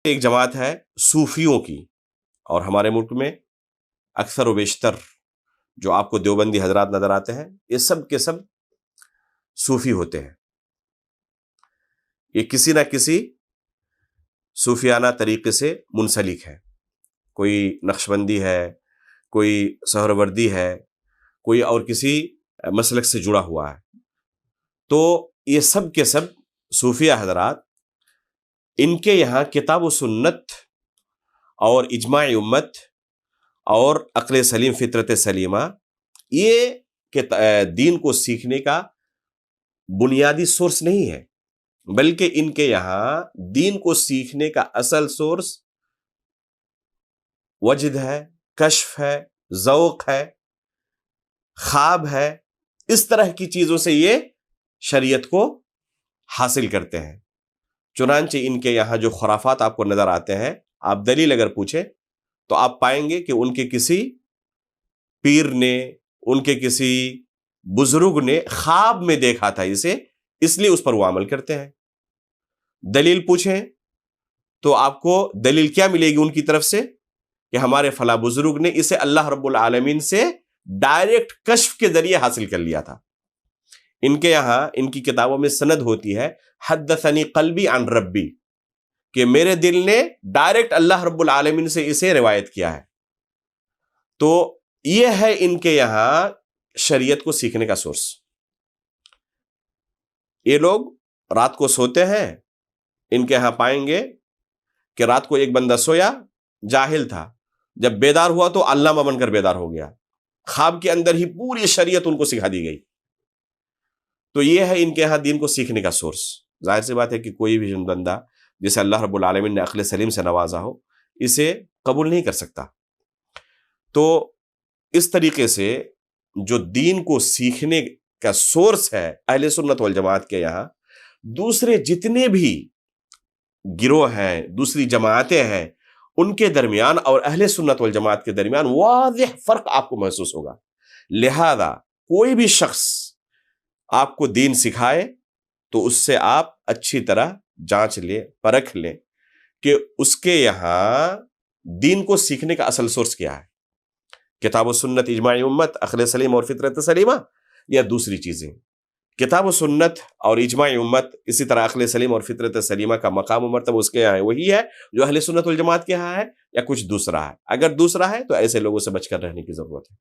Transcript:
ایک جماعت ہے صوفیوں کی، اور ہمارے ملک میں اکثر و بیشتر جو آپ کو دیوبندی حضرات نظر آتے ہیں یہ سب کے سب صوفی ہوتے ہیں. یہ کسی نہ کسی صوفیانہ طریقے سے منسلک ہے. کوئی نقشبندی ہے، کوئی سہروردی ہے، کوئی اور کسی مسلک سے جڑا ہوا ہے. تو یہ سب کے سب صوفیہ حضرات، ان کے یہاں کتاب و سنت اور اجماع امت اور عقل سلیم فطرت سلیمہ یہ دین کو سیکھنے کا بنیادی سورس نہیں ہے، بلکہ ان کے یہاں دین کو سیکھنے کا اصل سورس وجد ہے، کشف ہے، ذوق ہے، خواب ہے. اس طرح کی چیزوں سے یہ شریعت کو حاصل کرتے ہیں. چنانچہ ان کے یہاں جو خرافات آپ کو نظر آتے ہیں، آپ دلیل اگر پوچھیں تو آپ پائیں گے کہ ان کے کسی پیر نے، ان کے کسی بزرگ نے خواب میں دیکھا تھا اسے، اس لیے اس پر وہ عمل کرتے ہیں. دلیل پوچھیں تو آپ کو دلیل کیا ملے گی ان کی طرف سے کہ ہمارے فلاں بزرگ نے اسے اللہ رب العالمین سے ڈائریکٹ کشف کے ذریعے حاصل کر لیا تھا. ان کے یہاں ان کی کتابوں میں سند ہوتی ہے حدثنی قلبی عن ربی، کہ میرے دل نے ڈائریکٹ اللہ رب العالمین سے اسے روایت کیا ہے. تو یہ ہے ان کے یہاں شریعت کو سیکھنے کا سورس. یہ لوگ رات کو سوتے ہیں، ان کے یہاں پائیں گے کہ رات کو ایک بندہ سویا، جاہل تھا، جب بیدار ہوا تو علامہ بن کر بیدار ہو گیا. خواب کے اندر ہی پوری شریعت ان کو سکھا دی گئی. تو یہ ہے ان کے یہاں دین کو سیکھنے کا سورس. ظاہر سی بات ہے کہ کوئی بھی بندہ جسے اللہ رب العالمین نے عقل سلیم سے نوازا ہو اسے قبول نہیں کر سکتا. تو اس طریقے سے جو دین کو سیکھنے کا سورس ہے اہل سنت والجماعت کے یہاں، دوسرے جتنے بھی گروہ ہیں، دوسری جماعتیں ہیں، ان کے درمیان اور اہل سنت والجماعت کے درمیان واضح فرق آپ کو محسوس ہوگا. لہذا کوئی بھی شخص آپ کو دین سکھائے تو اس سے آپ اچھی طرح جانچ لیں، پرکھ لیں کہ اس کے یہاں دین کو سیکھنے کا اصل سورس کیا ہے، کتاب و سنت، اجماع امت، عقل سلیم اور فطرت سلیمہ، یا دوسری چیزیں. کتاب و سنت اور اجماع امت، اسی طرح عقل سلیم اور فطرت سلیمہ کا مقام و مرتبہ اس کے یہاں ہے، وہی ہے جو اہل سنت والجماعت کے یہاں ہے، یا کچھ دوسرا ہے. اگر دوسرا ہے تو ایسے لوگوں سے بچ کر رہنے کی ضرورت ہے.